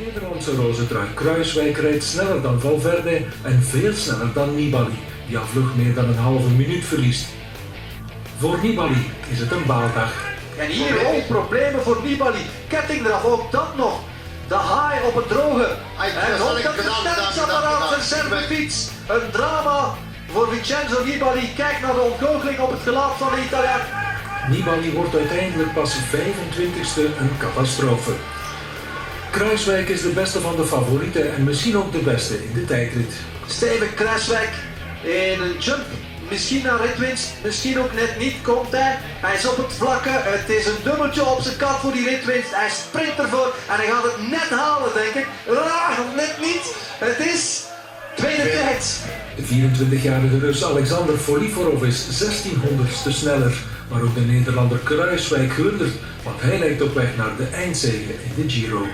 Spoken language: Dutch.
Nederlandse rozentrui Kruijswijk rijdt sneller dan Valverde en veel sneller dan Nibali, die al vlug meer dan een halve minuut verliest. Voor Nibali is het een baaldag. En hier ook problemen voor Nibali. Ketting eraf, ook dat nog. De haai op het droge. En ook dat versterkingsapparaat zijn fiets. Een drama voor Vincenzo Nibali. Kijk naar de ontgoocheling op het gelaat van de Italiaan. Nibali wordt uiteindelijk pas 25e, een catastrofe. Kruijswijk is de beste van de favorieten en misschien ook de beste in de tijdrit. Steven Kruijswijk in een jump. Misschien naar ritwinst, misschien ook net niet, komt hij. Hij is op het vlakke, het is een dubbeltje op zijn kant voor die ritwinst. Hij sprint ervoor en hij gaat het net halen, denk ik. Net niet, het is tweede tijd. De 24-jarige Rus Alexander Foliforov is 1600ste sneller. Maar ook de Nederlander Kruijswijk glundert, want hij lijkt op weg naar de eindzege in de Giro.